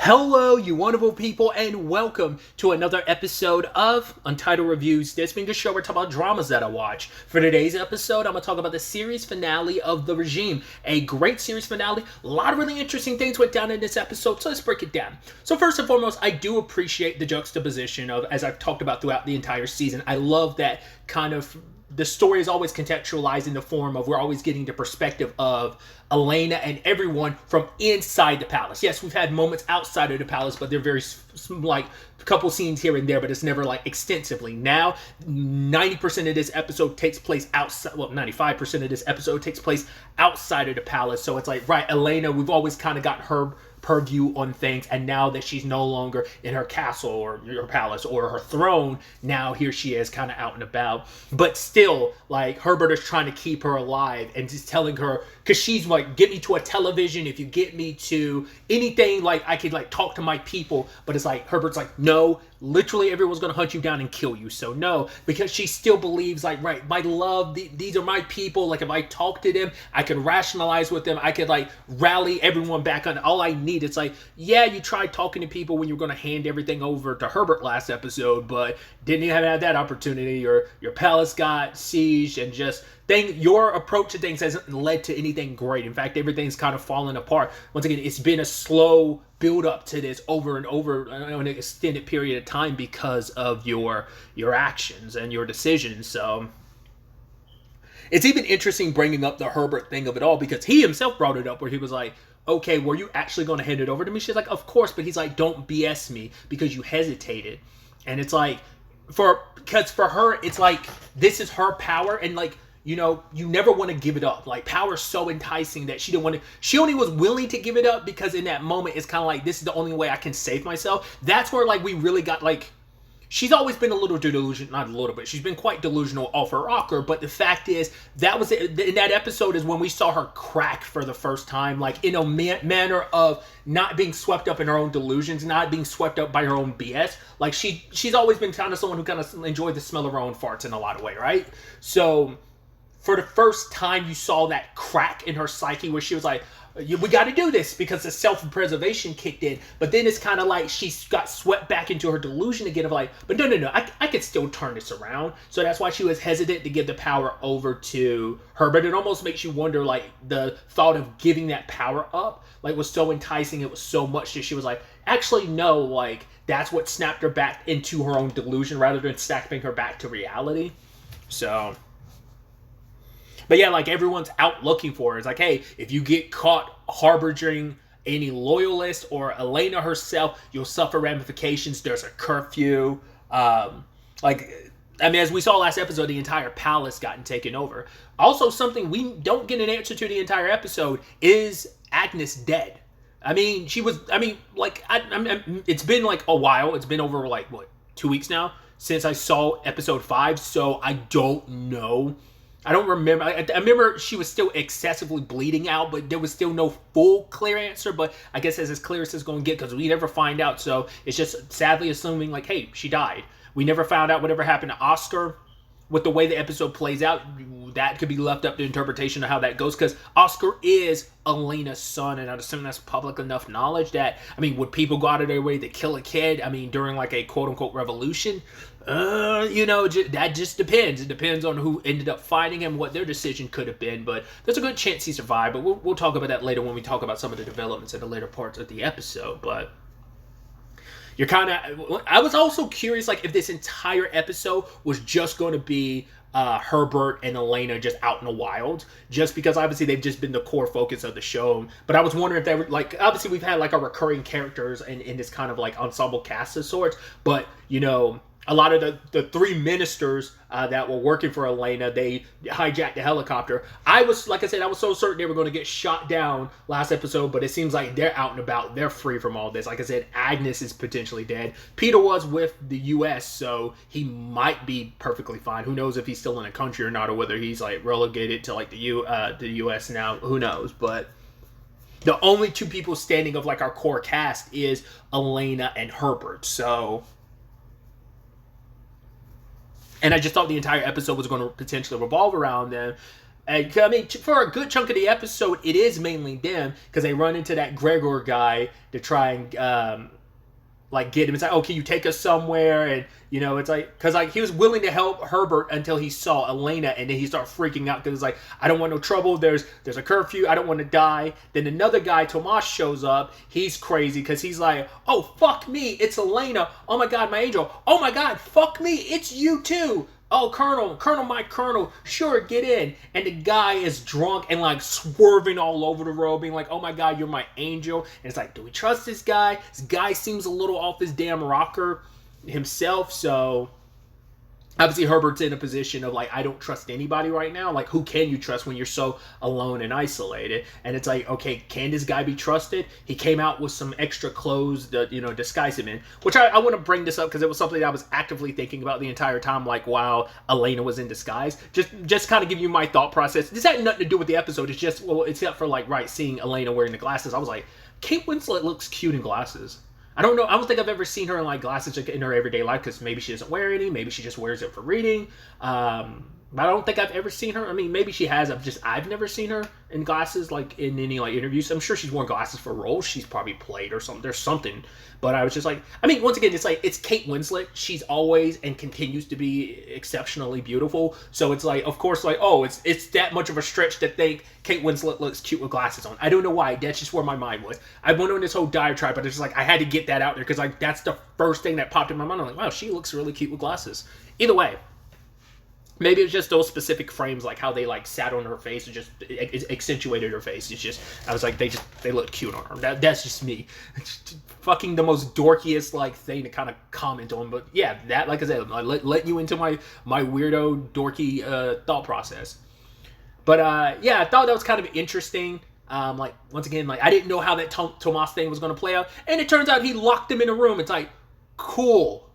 Hello, you wonderful people, and welcome to another episode of Untitled Reviews. This being a show where I talk about dramas that I watch. For today's episode, I'm going to talk about the series finale of The Regime. A great series finale. A lot of really interesting things went down in this episode, so let's break it down. So first and foremost, I do appreciate the juxtaposition of, as I've talked about throughout the entire season, I love that kind of... The story is always contextualized in the form of we're always getting the perspective of Elena and everyone from inside the palace. Yes, we've had moments outside of the palace, but they're very like a couple scenes here and there, but it's never like extensively. Now, 90% of this episode takes place outside. Well, 95% of this episode takes place outside of the palace. So it's like, right, Elena, we've always kind of got her purview on things, and now that she's no longer in her castle or her palace or her throne, now here she is kind of out and about. But still, like, Herbert is trying to keep her alive and just telling her, because she's like, get me to a television, if you get me to anything, like I could like talk to my people. But it's like Herbert's like, no, literally everyone's gonna hunt you down and kill you, so no. Because she still believes, like, right, my love, these are my people, like if I talk to them, I can rationalize with them, I could like rally everyone back on all I need. It's like, yeah, you tried talking to people when you were gonna hand everything over to Herbert last episode, but didn't even have that opportunity. Your palace got sieged, and just your approach to things hasn't led to anything great. In fact, everything's kind of fallen apart. Once again, it's been a slow build up to this over and over on an extended period of time because of your actions and your decisions. So it's even interesting bringing up the Herbert thing of it all, because he himself brought it up where he was like, okay, were you actually going to hand it over to me? She's like, of course. But he's like, don't BS me because you hesitated. And it's like, because for her, it's like, this is her power, and like, you know, you never want to give it up. Like, power is so enticing that she didn't want to. She only was willing to give it up because in that moment, it's kind of like, this is the only way I can save myself. That's where, like, we really got, like, she's always been a little delusional, not a little bit. She's been quite delusional off her rocker. But the fact is, that was in that episode is when we saw her crack for the first time, like in a manner of not being swept up in her own delusions, not being swept up by her own BS. Like she's always been kind of someone who kind of enjoyed the smell of her own farts in a lot of way, right? So for the first time, you saw that crack in her psyche where she was like, we got to do this because the self-preservation kicked in. But then it's kind of like she got swept back into her delusion again of like, but no, I could still turn this around. So that's why she was hesitant to give the power over to her. But it almost makes you wonder, like, the thought of giving that power up, like, was so enticing. It was so much that she was like, actually, no, like, that's what snapped her back into her own delusion rather than snapping her back to reality. So... But yeah, like, everyone's out looking for her. It's like, hey, if you get caught harboring any loyalist or Elena herself, you'll suffer ramifications. There's a curfew. As we saw last episode, the entire palace gotten taken over. Also, something we don't get an answer to the entire episode is Agnes dead? I mean, it's been like a while. It's been over like, 2 weeks now since I saw episode 5. So I don't know. I don't remember. I remember she was still excessively bleeding out, but there was still no full clear answer. But I guess as clear as it's going to get, because we never find out. So it's just sadly assuming, like, hey, she died. We never found out whatever happened to Oscar. With the way the episode plays out, that could be left up to interpretation of how that goes, because Oscar is Elena's son, and I'd assume that's public enough knowledge that, I mean, would people go out of their way to kill a kid, I mean, during like a quote-unquote revolution? That just depends. It depends on who ended up finding him, what their decision could have been, but there's a good chance he survived, but we'll talk about that later when we talk about some of the developments in the later parts of the episode. But you're kind of... I was also curious, like, if this entire episode was just going to be Herbert and Elena just out in the wild, just because obviously they've just been the core focus of the show. But I was wondering if they were, like, obviously we've had like our recurring characters in this kind of like ensemble cast of sorts, but, you know, a lot of the three ministers that were working for Elena, they hijacked the helicopter. Like I said, I was so certain they were going to get shot down last episode, but it seems like they're out and about. They're free from all this. Like I said, Agnes is potentially dead. Peter was with the U.S., so he might be perfectly fine. Who knows if he's still in the country or not, or whether he's like relegated to like the U.S. now. Who knows? But the only two people standing of like our core cast is Elena and Herbert. So... And I just thought the entire episode was going to potentially revolve around them. And I mean, for a good chunk of the episode, it is mainly them because they run into that Gregor guy to try and like get him. It's like, oh, can you take us somewhere? And it's like, because like he was willing to help Herbert until he saw Elena, and then he started freaking out because it's like, I don't want no trouble. There's a curfew. I don't want to die. Then another guy, Tomas, shows up. He's crazy because he's like, oh, fuck me, it's Elena. Oh my god, my angel. Oh my god, fuck me, it's you too. Oh, Colonel, my Colonel, sure, get in. And the guy is drunk and like swerving all over the road, being like, oh my god, you're my angel. And it's like, do we trust this guy? This guy seems a little off his damn rocker himself, so obviously Herbert's in a position of like, I don't trust anybody right now. Like, who can you trust when you're so alone and isolated? And it's like, okay, can this guy be trusted? He came out with some extra clothes to disguise him in, which I want to bring this up because it was something that I was actively thinking about the entire time, like while Elena was in disguise. Just kind of give you my thought process. This had nothing to do with the episode. It's just, well, except for like, right, seeing Elena wearing the glasses, I was like, Kate Winslet looks cute in glasses. I don't know. I don't think I've ever seen her in like glasses in her everyday life because maybe she doesn't wear any. Maybe she just wears it for reading. But I don't think I've ever seen her. I mean, maybe she has. I've never seen her in glasses like in any like interviews. I'm sure she's worn glasses for roles. She's probably played or something. There's something. But I was just like, I mean, once again, it's like, it's Kate Winslet. She's always and continues to be exceptionally beautiful. So it's like, of course, like, oh, it's that much of a stretch to think Kate Winslet looks cute with glasses on. I don't know why. That's just where my mind was. I went on this whole diatribe, but it's just like, I had to get that out there because like that's the first thing that popped in my mind. I'm like, wow, she looks really cute with glasses. Either way. Maybe it's just those specific frames, like how they like sat on her face and just accentuated her face. It's just, I was like, they look cute on her. That's just me. It's fucking the most dorkiest like thing to kind of comment on. But yeah, that, like I said, I let you into my weirdo dorky thought process. But yeah, I thought that was kind of interesting. Like once again, like I didn't know how that Tomas thing was going to play out, and it turns out he locked him in a room. It's like cool.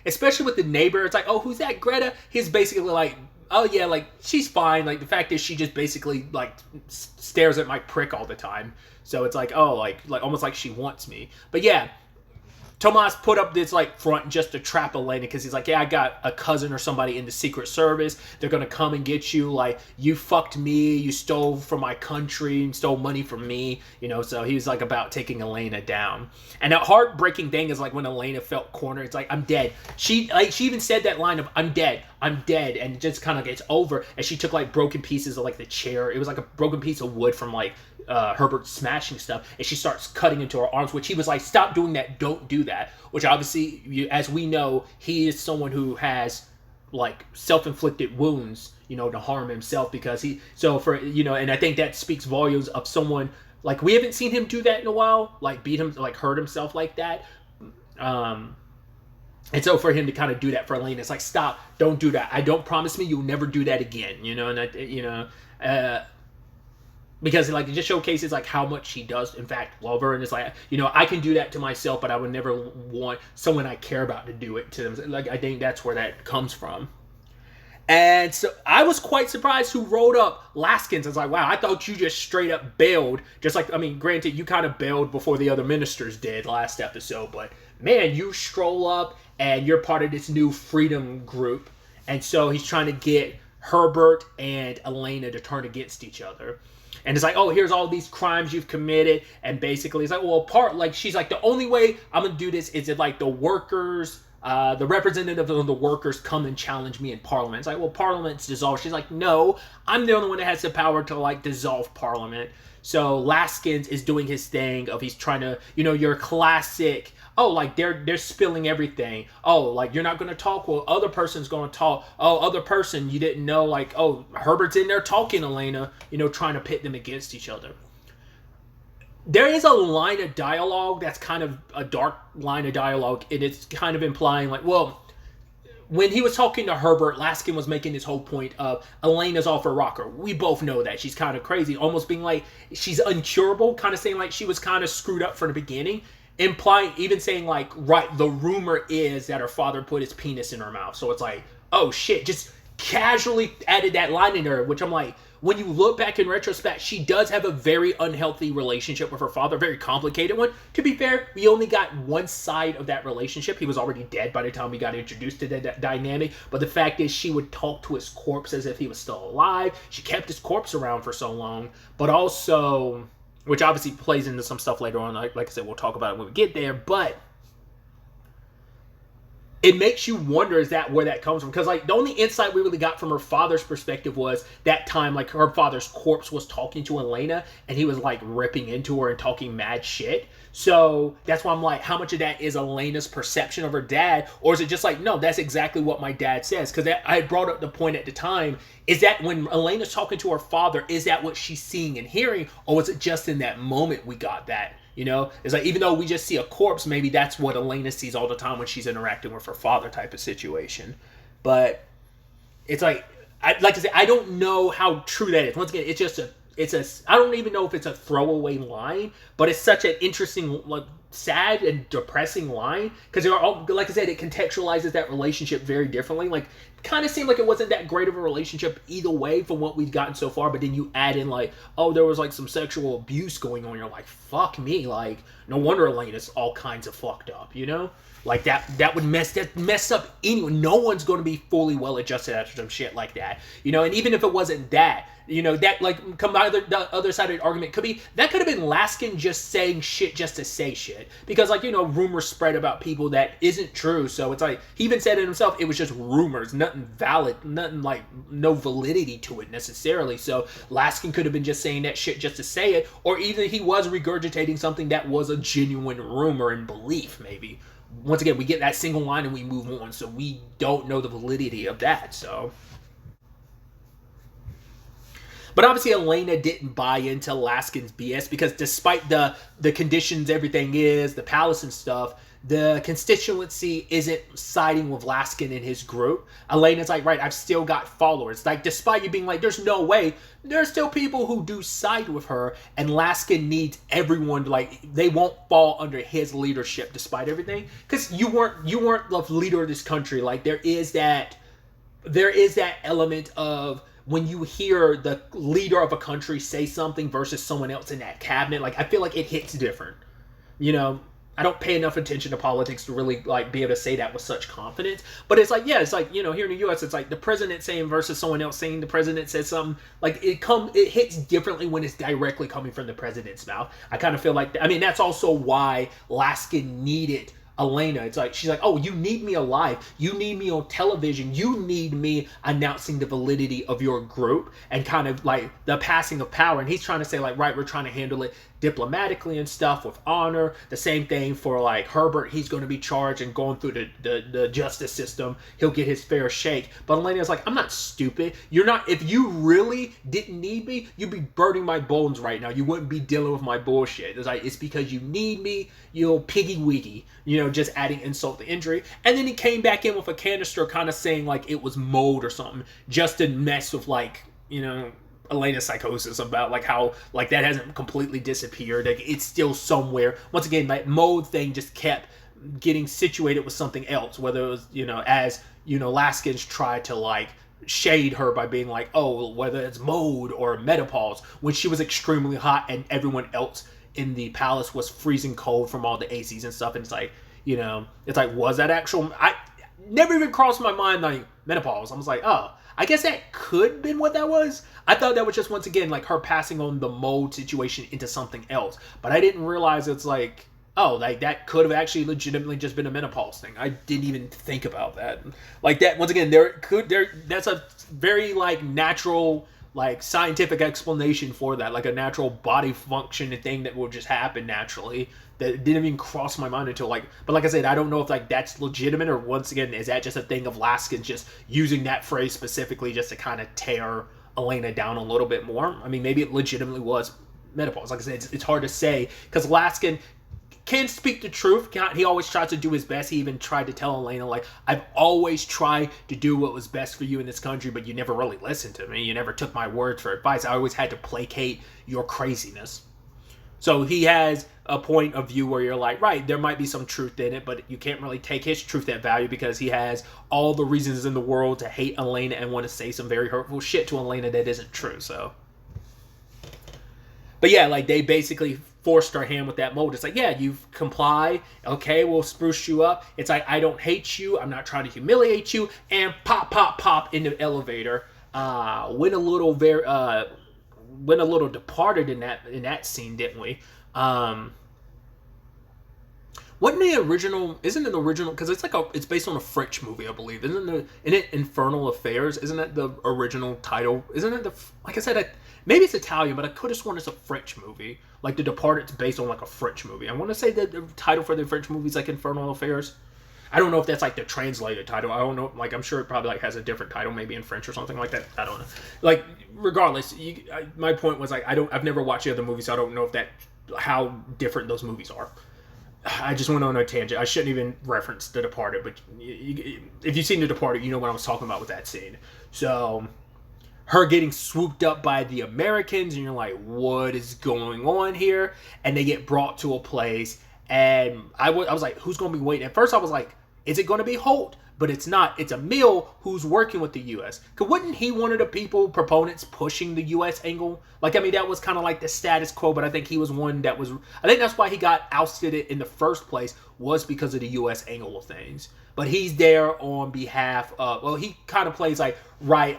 Especially with the neighbor, it's like, oh, who's that, Greta? He's basically like, oh yeah, like she's fine. Like the fact is, she just basically like stares at my prick all the time. So it's like, oh, like almost like she wants me. But yeah, Tomas put up this like front just to trap Elena because he's like, yeah, I got a cousin or somebody in the Secret Service. They're gonna come and get you. Like, you fucked me. You stole from my country and stole money from me. So he was like about taking Elena down. And that heartbreaking thing is like when Elena felt cornered. It's like, I'm dead. She even said that line of I'm dead, and it just kind of gets over. And she took like broken pieces of like the chair. It was like a broken piece of wood from like Herbert smashing stuff, and she starts cutting into her arms, which he was like, stop doing that, don't do that. Which obviously, as we know, he is someone who has like self-inflicted wounds, to harm himself because and I think that speaks volumes of someone like we haven't seen him do that in a while, like beat him, like hurt himself like that. And so for him to kind of do that for Elena, it's like, stop, don't do that. I don't promise me you'll never do that again, because like it just showcases like how much he does in fact love her, and it's like, I can do that to myself, but I would never want someone I care about to do it to them. Like I think that's where that comes from. And so I was quite surprised who wrote up Laskins. I was like, wow, I thought you just straight up bailed. Just like, I mean, granted, you kind of bailed before the other ministers did last episode, but man, you stroll up and you're part of this new freedom group. And so he's trying to get Herbert and Elena to turn against each other. And it's like, oh, here's all these crimes you've committed. And basically it's like, well, she's like, the only way I'm going to do this is if like the workers, the representative of the workers come and challenge me in Parliament. It's like, well, Parliament's dissolved. She's like, no, I'm the only one that has the power to like dissolve Parliament. So Laskins is doing his thing of he's trying to, your classic, oh, like they're spilling everything. Oh, like you're not going to talk. Well, other person's going to talk. Oh, other person you didn't know. Like, oh, Herbert's in there talking, Elena, trying to pit them against each other. There is a line of dialogue that's kind of a dark line of dialogue, and it's kind of implying like, well, when he was talking to Herbert, Laskin was making this whole point of Elena's off her rocker. We both know that. She's kind of crazy, almost being like she's incurable, kind of saying like she was kind of screwed up from the beginning. Implying, even saying like, right, the rumor is that her father put his penis in her mouth. So it's like, oh shit, just casually added that line in there, which I'm like, when you look back in retrospect, she does have a very unhealthy relationship with her father, a very complicated one. To be fair, we only got one side of that relationship. He was already dead by the time we got introduced to that dynamic. But the fact is, she would talk to his corpse as if he was still alive. She kept his corpse around for so long. But also, which obviously plays into some stuff later on. Like I said, we'll talk about it when we get there. But it makes you wonder, is that where that comes from? Because like the only insight we really got from her father's perspective was that time, like her father's corpse was talking to Elena and he was like ripping into her and talking mad shit. So that's why I'm like, how much of that is Elena's perception of her dad? Or is it just like, no, that's exactly what my dad says? Because I had brought up the point at the time, is that when Elena's talking to her father, is that what she's seeing and hearing? Or was it just in that moment we got that? You know, it's like, even though we just see a corpse, maybe that's what Elena sees all the time when she's interacting with her father type of situation. But it's like I said, I don't know how true that is. Once again, I don't even know if it's a throwaway line, but it's such an interesting, like, sad and depressing line, because like I said, it contextualizes that relationship very differently. Like, kind of seemed like it wasn't that great of a relationship either way from what we've gotten so far, but then you add in like, oh, there was like some sexual abuse going on, you're like, fuck me, like, no wonder Elena's all kinds of fucked up, you know? Like, that would mess up anyone. No one's going to be fully well adjusted after some shit like that, you know? And even if it wasn't that, you know, that, like, the other side of the argument could be, that could have been Laskin just saying shit just to say shit. Because, like, you know, rumors spread about people that isn't true. So it's like, he even said it himself, it was just rumors, nothing valid, nothing, like, no validity to it necessarily. So Laskin could have been just saying that shit just to say it. Or either he was regurgitating something that was a genuine rumor and belief, maybe. Once again, we get that single line and we move on. So we don't know the validity of that, so... But obviously, Elena didn't buy into Laskin's BS, because despite the conditions everything is, the palace and stuff, the constituency isn't siding with Laskin and his group. Elena's like, right, I've still got followers. Like, despite you being like, there's no way, there's still people who do side with her, and Laskin needs everyone to, like, they won't fall under his leadership despite everything. Because you weren't the leader of this country. Like, there is that element of, when you hear the leader of a country say something versus someone else in that cabinet, like, I feel like it hits different. You know, I don't pay enough attention to politics to really, like, be able to say that with such confidence. But it's like, yeah, it's like, you know, here in the U.S., it's like the president saying versus someone else saying the president says something. Like, it hits differently when it's directly coming from the president's mouth. I kind of feel like, I mean, that's also why Laskin needed Elena. It's like, she's like, oh, you need me alive, you need me on television, you need me announcing the validity of your group and kind of like the passing of power. And he's trying to say, like, right, we're trying to handle it diplomatically and stuff with honor. The same thing for, like, Herbert. He's going to be charged and going through the justice system. He'll get his fair shake. But Elena's like, I'm not stupid. You're not. If you really didn't need me, you'd be burning my bones right now. You wouldn't be dealing with my bullshit. It's like, it's because you need me, you piggy wiggy, you know, just adding insult to injury. And then he came back in with a canister kind of saying like it was mold or something, just to mess with, like, you know, Elena's psychosis about, like, how, like, that hasn't completely disappeared. Like, it's still somewhere. Once again, that mode thing just kept getting situated with something else, whether it was, you know, as, you know, Laskin's tried to, like, shade her by being like, oh, whether it's mode or menopause, when she was extremely hot and everyone else in the palace was freezing cold from all the ACs and stuff. And it's like, you know, it's like, was that actual... I never even crossed my mind, like, menopause. I was like, oh, I guess that could have been what that was. I thought that was just, once again, like, her passing on the mold situation into something else. But I didn't realize it's like, oh, like, that could have actually legitimately just been a menopause thing. I didn't even think about that. Like, that, once again, that's a very, like, natural, like, scientific explanation for that. Like, a natural body function thing that will just happen naturally. That didn't even cross my mind until, like... But like I said, I don't know if, like, that's legitimate, or, once again, is that just a thing of Laskin just using that phrase specifically just to kind of tear Elena down a little bit more. I mean, maybe it legitimately was menopause. Like I said, it's hard to say, because Laskin can speak the truth. He always tries to do his best. He even tried to tell Elena, like, I've always tried to do what was best for you in this country, but you never really listened to me. You never took my word for advice. I always had to placate your craziness. So he has a point of view where you're like, right, there might be some truth in it, but you can't really take his truth at value because he has all the reasons in the world to hate Elena and want to say some very hurtful shit to Elena that isn't true. So, but yeah, like they basically forced her hand with that mold. It's like, yeah, you've comply. Okay, we'll spruce you up. It's like, I don't hate you. I'm not trying to humiliate you. And pop, pop, pop in the elevator. Went a little departed in that scene, didn't we? Wasn't the original? Isn't it the original? Because it's based on a French movie, I believe. Isn't it Infernal Affairs? Isn't that the original title? Isn't it like I said, maybe it's Italian, but I could have sworn it's a French movie. Like The Departed's based on like a French movie. I want to say that the title for the French movie is like Infernal Affairs. I don't know if that's like the translated title. I don't know. Like I'm sure it probably like has a different title, maybe in French or something like that. I don't know. Like regardless, my point was like I've never watched the other movies, so I don't know if how different those movies are. I just went on a tangent. I shouldn't even reference The Departed, but if you've seen The Departed, you know what I was talking about with that scene. So, her getting swooped up by the Americans, and you're like, what is going on here? And they get brought to a place, and I was like, who's going to be waiting? At first, I was like, is it going to be Holt? But it's not. It's Emil who's working with the U.S. Because wouldn't he one of the proponents pushing the U.S. angle? Like, I mean, that was kind of like the status quo, but I think he was one that was... I think that's why he got ousted in the first place, was because of the U.S. angle of things. But he's there on behalf of... Well, he kind of plays like, right,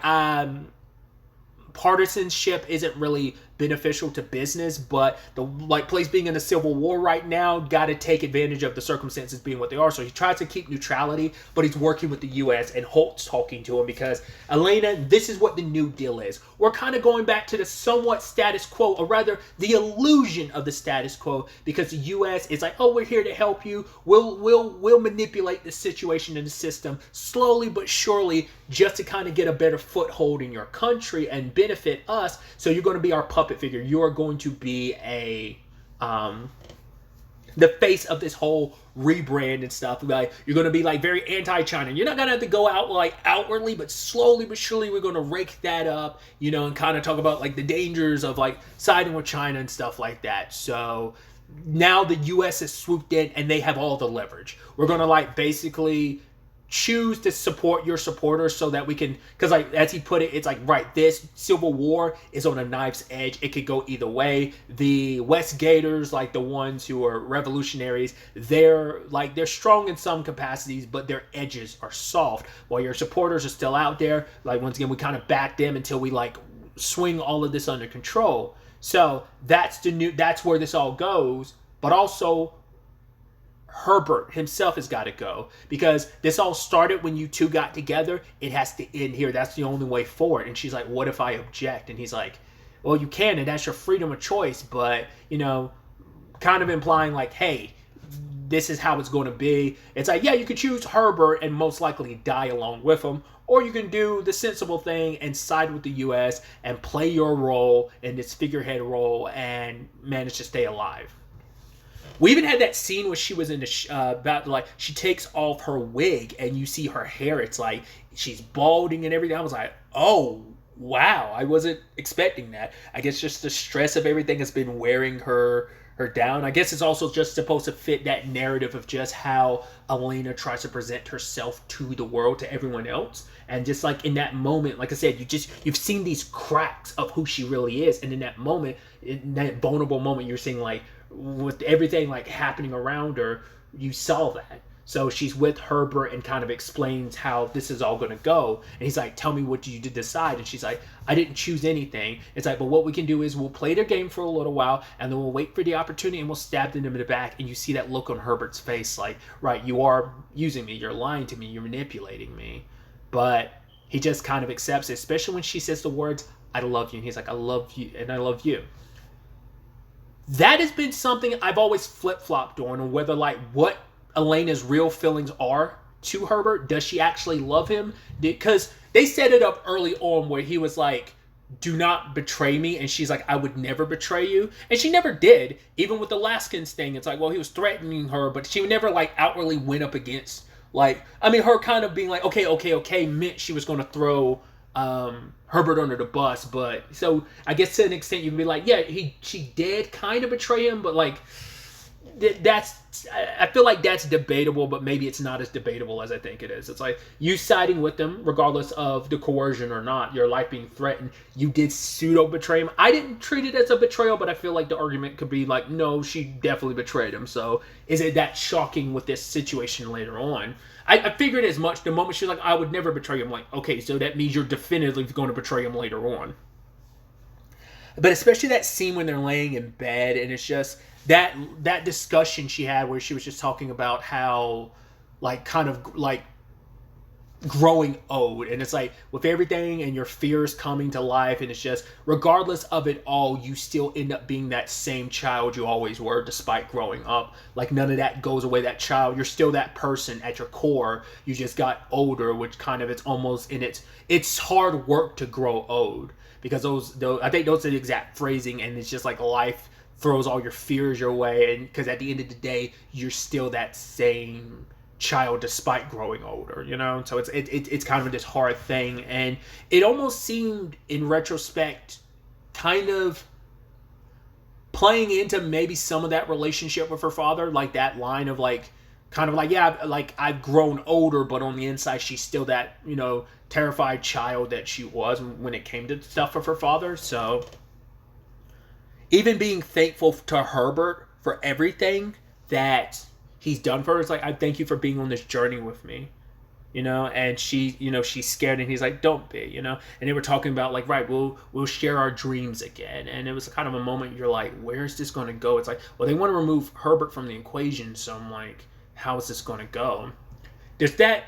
partisanship isn't really beneficial to business, but the place being in a civil war right now, got to take advantage of the circumstances being what they are. So he tries to keep neutrality, but he's working with the U.S. and Holt's talking to him because, Elena, this is what the New Deal is. We're kind of going back to the somewhat status quo, or rather the illusion of the status quo, because the U.S. is like, oh, we're here to help you. We'll manipulate the situation in the system slowly but surely, just to kind of get a better foothold in your country and benefit us. So you're going to be our puppet figure. You are going to be the face of this whole rebrand and stuff. Like, you're going to be like very anti-China. You're not going to have to go out like outwardly, but slowly but surely we're going to rake that up, you know, and kind of talk about like the dangers of like siding with China and stuff like that. So now the U.S. has swooped in and they have all the leverage. We're going to like basically choose to support your supporters so that we can, because like as he put it, it's like, right, this civil war is on a knife's edge. It could go either way. The Westgaters, like the ones who are revolutionaries, they're strong in some capacities, but their edges are soft, while your supporters are still out there. Like, once again, we kind of back them until we like swing all of this under control. So that's where this all goes. But also, Herbert himself has got to go, because this all started when you two got together. It has to end here. That's the only way forward. And she's like, what if I object? And he's like, well, you can, and that's your freedom of choice. But, you know, kind of implying like, hey, this is how it's going to be. It's like, yeah, you could choose Herbert and most likely die along with him, or you can do the sensible thing and side with the U.S. and play your role in this figurehead role and manage to stay alive. We even had that scene where she was in the she takes off her wig and you see her hair. It's like she's balding and everything. I was like, oh wow, I wasn't expecting that. I guess just the stress of everything has been wearing her down. I guess it's also just supposed to fit that narrative of just how Elena tries to present herself to the world, to everyone else. And just like in that moment, like I said, you've seen these cracks of who she really is. And in that moment, in that vulnerable moment, you're seeing like, with everything like happening around her, you saw that. So she's with Herbert and kind of explains how this is all going to go. And he's like, tell me, what you did decide? And she's like, I didn't choose anything. It's like, but what we can do is we'll play their game for a little while, and then we'll wait for the opportunity, and we'll stab them in the back. And you see that look on Herbert's face, like, right, you are using me, you're lying to me, you're manipulating me. But he just kind of accepts it, especially when she says the words, I love you. And he's like, I love you, and I love you. That has been something I've always flip-flopped on whether, like, what Elena's real feelings are to Herbert. Does she actually love him? Because they set it up early on where he was like, do not betray me. And she's like, I would never betray you. And she never did. Even with the Laskins thing, it's like, well, he was threatening her, but she never, like, outwardly went up against, like, I mean, her kind of being like, okay, meant she was going to throw Herbert under the bus. But so I guess to an extent you can be like, yeah, she did kind of betray him, but like I feel like that's debatable, but maybe it's not as debatable as I think it is. It's like you siding with them, regardless of the coercion or not, your life being threatened. You did pseudo betray him. I didn't treat it as a betrayal, but I feel like the argument could be like, no, she definitely betrayed him. So is it that shocking with this situation later on? I figured as much the moment she's like, I would never betray him. Like, okay, so that means you're definitively going to betray him later on. But especially that scene when they're laying in bed, and it's just that discussion she had where she was just talking about how, like, kind of like growing old, and it's like with everything and your fears coming to life, and it's just regardless of it all, you still end up being that same child you always were despite growing up. Like none of that goes away. That child, you're still that person at your core. You just got older, which kind of it's almost in it's hard work to grow old, because those I think those are the exact phrasing, and it's just like life throws all your fears your way, and because at the end of the day you're still that same child despite growing older, you know. So it's kind of this hard thing, and it almost seemed in retrospect kind of playing into maybe some of that relationship with her father, like that line of like kind of like, yeah, like I've grown older, but on the inside she's still that, you know, terrified child that she was when it came to stuff with her father. So even being thankful to Herbert for everything that he's done for her, it's like, I thank you for being on this journey with me, you know. And she, you know, she's scared, and he's like, don't be, you know. And they were talking about like, right, we'll share our dreams again. And it was kind of a moment you're like, where's this going to go? It's like, well, they want to remove Herbert from the equation, so I'm like, how is this going to go? There's that.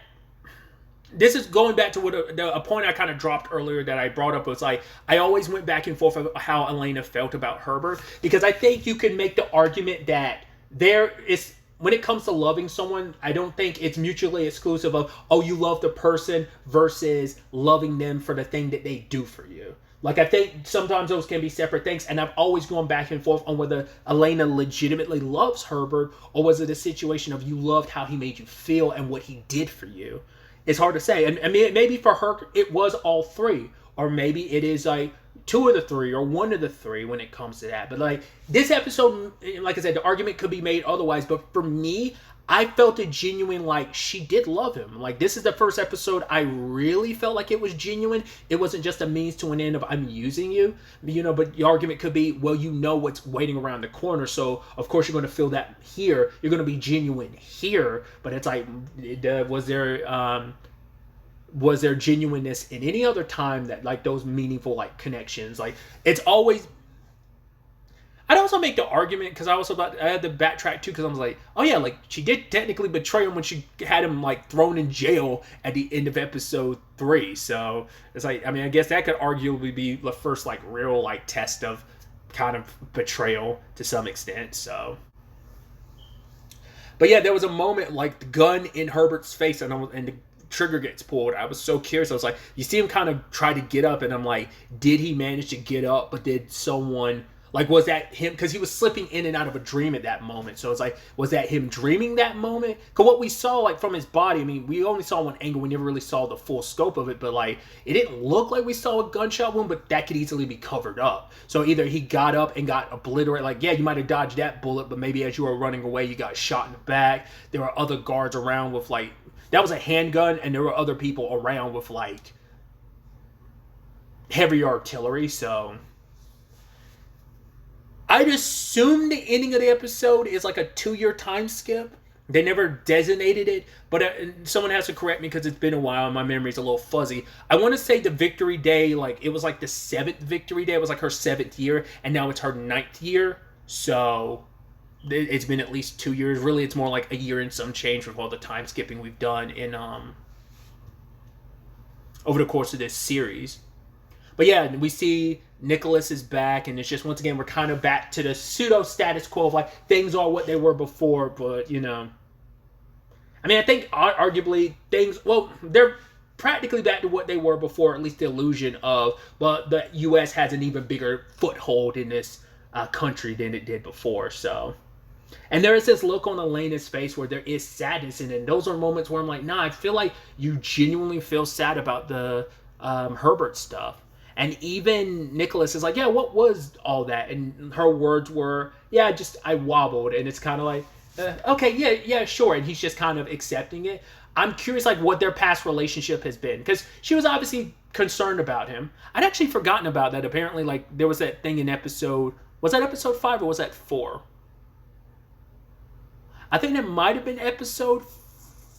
This is going back to what a point I kind of dropped earlier that I brought up, was like, I always went back and forth of how Elena felt about Herbert, because I think you can make the argument that there is, when it comes to loving someone, I don't think it's mutually exclusive of, oh, you love the person versus loving them for the thing that they do for you. Like, I think sometimes those can be separate things, and I've always gone back and forth on whether Elena legitimately loves Herbert, or was it a situation of you loved how he made you feel and what he did for you. It's hard to say. And I mean, maybe for her, it was all three. Or maybe it is like two of the three or one of the three when it comes to that. But like this episode, like I said, the argument could be made otherwise. But for me, I felt a genuine, like, she did love him. Like, this is the first episode I really felt like it was genuine. It wasn't just a means to an end of, I'm using you. You know, but the argument could be, well, you know what's waiting around the corner. So, of course, you're going to feel that here. You're going to be genuine here. But it's like, was there genuineness in any other time that, like, those meaningful, like, connections? Like, it's always... I'd also make the argument, because I had to backtrack too, because I was like, oh yeah, like, she did technically betray him when she had him, like, thrown in jail at the end of episode 3. So it's like, I mean, I guess that could arguably be the first, like, real, like, test of kind of betrayal to some extent. So, but yeah, there was a moment, like, the gun in Herbert's face, and the trigger gets pulled. I was so curious. I was like, you see him kind of try to get up, and I'm like, did he manage to get up? But did someone... Like, was that him? Because he was slipping in and out of a dream at that moment. So it's like, was that him dreaming that moment? Because what we saw, like, from his body, I mean, we only saw one angle. We never really saw the full scope of it. But, like, it didn't look like we saw a gunshot wound, but that could easily be covered up. So either he got up and got obliterated. Like, yeah, you might have dodged that bullet, but maybe as you were running away, you got shot in the back. There were other guards around with, like... That was a handgun, and there were other people around with, like, heavy artillery, so... I'd assume the ending of the episode is like a 2-year time skip. They never designated it, but someone has to correct me because it's been a while and my memory's a little fuzzy. I want to say the victory day, like, it was like the 7th victory day. It was like her 7th year, and now it's her 9th year. So it's been at least 2 years. Really, it's more like a year and some change with all the time skipping we've done in over the course of this series. But yeah, we see Nicholas is back, and it's just, once again, we're kind of back to the pseudo status quo of, like, things are what they were before, but, you know. I mean, I think arguably things, well, they're practically back to what they were before, at least the illusion of, but the U.S. has an even bigger foothold in this country than it did before, so. And there is this look on Elena's face where there is sadness, and those are moments where I'm like, nah, I feel like you genuinely feel sad about the Herbert stuff. And even Nicholas is like, yeah, what was all that? And her words were, yeah, just I wobbled. And it's kind of like, okay, yeah, sure. And he's just kind of accepting it. I'm curious, like, what their past relationship has been, because she was obviously concerned about him. I'd actually forgotten about that. Apparently, like, there was that thing in was that episode 5 or was that 4? I think it might have been episode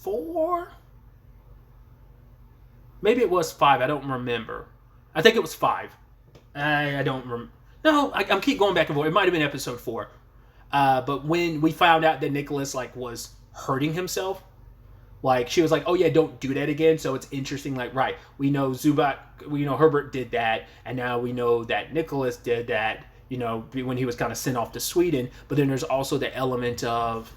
4. Maybe it was 5. I don't remember. I think it was 5. I don't remember. No, I'm keep going back and forth. It might have been episode 4. But when we found out that Nicholas, like, was hurting himself, like, she was like, oh yeah, don't do that again. So it's interesting, like, right, we know Herbert did that, and now we know that Nicholas did that, when he was kind of sent off to Sweden. But then there's also the element of,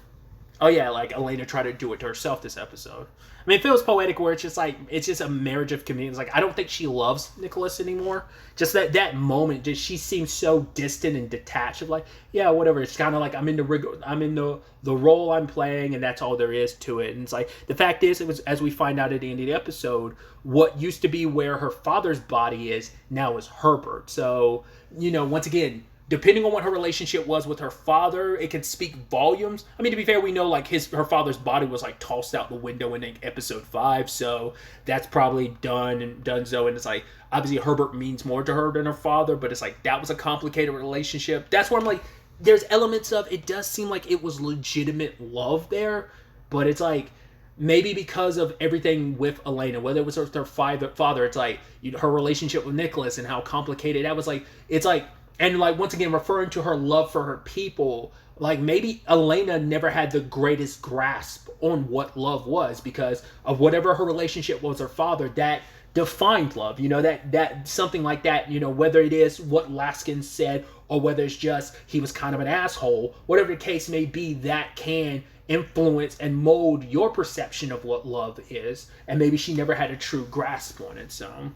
oh yeah, like, Elena tried to do it to herself this episode. I mean, it feels poetic where it's just like, it's just a marriage of convenience. Like, I don't think she loves Nicholas anymore. Just that moment, just she seems so distant and detached of, like, yeah, whatever. It's kind of like I'm in the role I'm playing, and that's all there is to it. And it's like, the fact is, it was, as we find out at the end of the episode, what used to be where her father's body is now is Herbert. So, once again, depending on what her relationship was with her father, it could speak volumes. I mean, to be fair, we know, like, her father's body was, like, tossed out the window in, like, episode 5, so that's probably done so. And it's like, obviously Herbert means more to her than her father, but it's like, that was a complicated relationship. That's where I'm like, there's elements of, it does seem like it was legitimate love there, but it's like, maybe because of everything with Elena, whether it was her father, it's like, her relationship with Nicholas and how complicated that was. Like, it's like, and, like, once again, referring to her love for her people, like, maybe Elena never had the greatest grasp on what love was because of whatever her relationship was with her father, that defined love, that something like that, whether it is what Laskin said or whether it's just he was kind of an asshole, whatever the case may be, that can influence and mold your perception of what love is. And maybe she never had a true grasp on it, so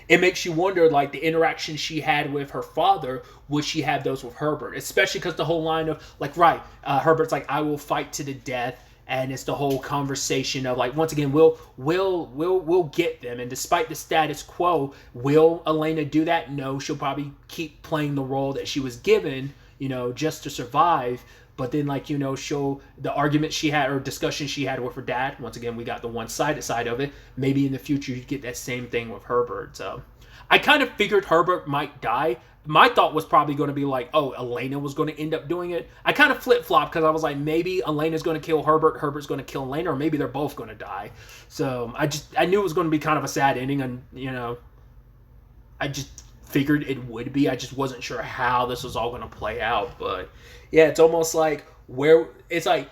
it makes you wonder, like, the interaction she had with her father, would she have those with Herbert? Especially because the whole line of, like, right, Herbert's like, I will fight to the death, and it's the whole conversation of, like, once again, we'll get them, and despite the status quo, will Elena do that? No, she'll probably keep playing the role that she was given, just to survive. But then, like, the argument she had or discussion she had with her dad, once again, we got the one-sided side of it. Maybe in the future you'd get that same thing with Herbert. So I kind of figured Herbert might die. My thought was probably going to be like, oh, Elena was going to end up doing it. I kind of flip-flopped because I was like, maybe Elena's going to kill Herbert, Herbert's going to kill Elena, or maybe they're both going to die. So I knew it was going to be kind of a sad ending, and, I just figured it would be. I just wasn't sure how this was all going to play out. But yeah, it's almost like it's that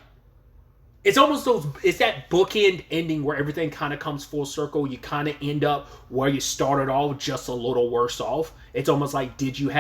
bookend ending where everything kind of comes full circle. You kind of end up where you started off, just a little worse off. It's almost like, did you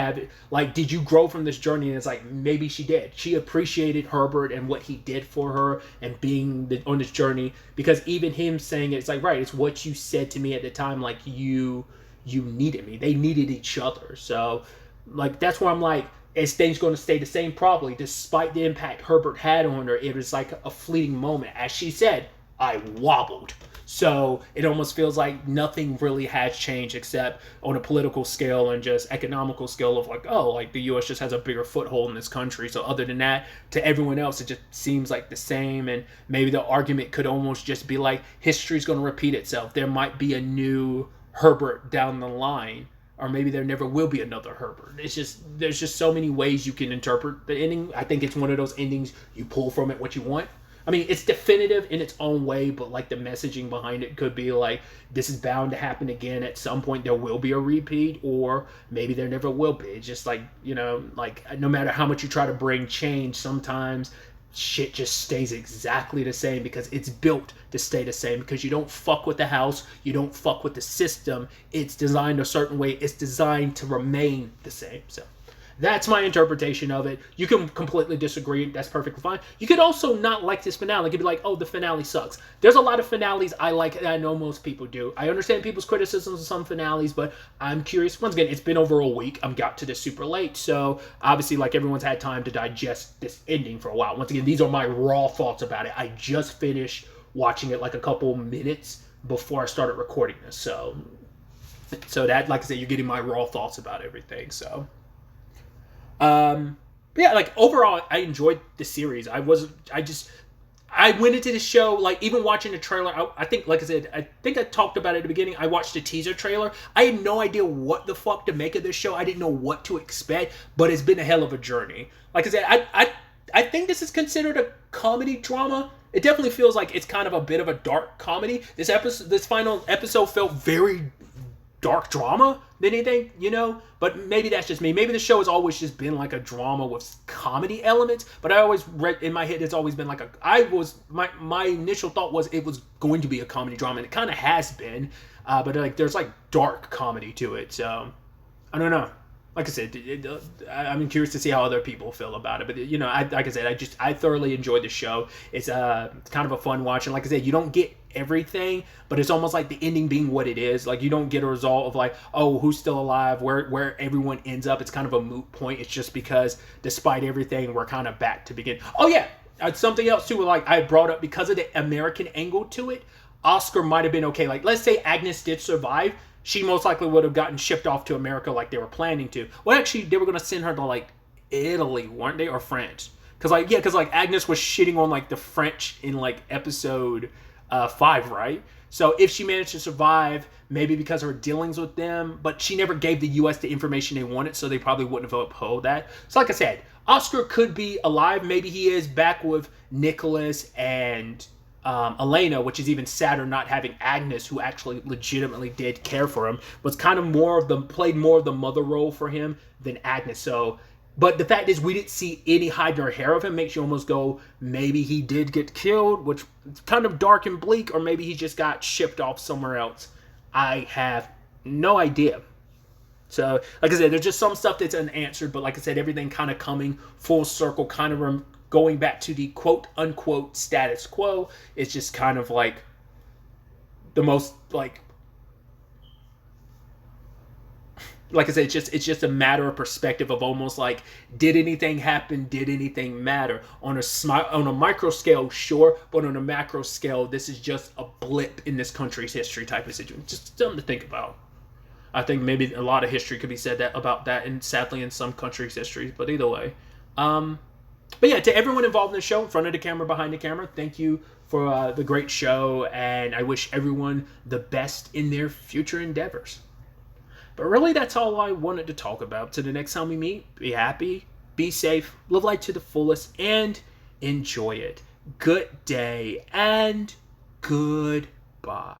grow from this journey? And it's like, maybe she did. She appreciated Herbert and what he did for her and being on this journey, because even him saying it, it's like, right, it's what you said to me at the time, like, you needed me. They needed each other. So, like, that's where I'm like, is things going to stay the same? Probably, despite the impact Herbert had on her. It was like a fleeting moment. As she said, I wobbled. So it almost feels like nothing really has changed except on a political scale and just economical scale of, like, oh, like, the U.S. just has a bigger foothold in this country. So other than that, to everyone else, it just seems like the same. And maybe the argument could almost just be like, history's going to repeat itself. There might be a new Herbert down the line, or maybe there never will be another Herbert. There's just so many ways you can interpret the ending. I think it's one of those endings you pull from it what you want. I mean, it's definitive in its own way, but, like, the messaging behind it could be like, this is bound to happen again at some point. There will be a repeat, or maybe there never will be. It's just like, like, no matter how much you try to bring change, sometimes shit just stays exactly the same because it's built to stay the same, because you don't fuck with the house, you don't fuck with the system. It's designed a certain way. It's designed to remain the same. So that's my interpretation of it. You can completely disagree. That's perfectly fine. You could also not like this finale. You could be like, oh, the finale sucks. There's a lot of finales I like that I know most people do. I understand people's criticisms of some finales, but I'm curious. Once again, it's been over a week. I'm got to this super late. So obviously, like, everyone's had time to digest this ending for a while. Once again, these are my raw thoughts about it. I just finished watching it like a couple minutes before I started recording this. So So that, like I said, you're getting my raw thoughts about everything. So, yeah, like overall, I enjoyed the series. I went into the show, like, even watching the trailer, I think, like I said, I think I talked about it at the beginning. I watched the teaser trailer. I had no idea what the fuck to make of this show. I didn't know what to expect, but it's been a hell of a journey. Like I said, I think this is considered a comedy drama. It definitely feels like it's kind of a bit of a dark comedy. This final episode felt very dark drama than anything, you know? But maybe that's just me. Maybe the show has always just been like a drama with comedy elements, but I always read in my head it's always been like my initial thought was it was going to be a comedy drama, and it kind of has been, but like there's like dark comedy to it, so I don't know. Like I said, I'm curious to see how other people feel about it. But you know, like I said, I thoroughly enjoyed the show. It's kind of a fun watch, and like I said, you don't get everything, but it's almost like the ending being what it is. Like you don't get a result of like, oh, who's still alive, where everyone ends up. It's kind of a moot point. It's just because despite everything, we're kind of back to begin. Oh yeah, something else too. Like I brought up because of the American angle to it, Oscar might have been okay. Like let's say Agnes did survive. She most likely would have gotten shipped off to America like they were planning to. Well, actually, they were going to send her to, like, Italy, weren't they? Or France? Because, like, Agnes was shitting on, like, the French in, like, episode 5, right? So if she managed to survive, maybe because of her dealings with them, but she never gave the U.S. the information they wanted, so they probably wouldn't have upheld that. So, like I said, Oscar could be alive. Maybe he is back with Nicholas and Elena, which is even sadder not having Agnes, who actually legitimately did care for him, was kind of played more of the mother role for him than Agnes. So, but the fact is we didn't see any hide nor hair of him. Makes you almost go, maybe he did get killed, which is kind of dark and bleak, or maybe he just got shipped off somewhere else. I have no idea. So, like I said, there's just some stuff that's unanswered, but like I said, everything kind of coming full circle, kind of going back to the quote-unquote status quo. It's just kind of like the most, like I said, it's just a matter of perspective of almost like, did anything happen? Did anything matter? On a micro scale, sure, but on a macro scale, this is just a blip in this country's history type of situation. Just something to think about. I think maybe a lot of history could be said about that, and sadly in some countries' histories, but either way. But yeah, to everyone involved in the show, in front of the camera, behind the camera, thank you for the great show, and I wish everyone the best in their future endeavors. But really, that's all I wanted to talk about. Till the next time we meet, be happy, be safe, live life to the fullest, and enjoy it. Good day, and goodbye.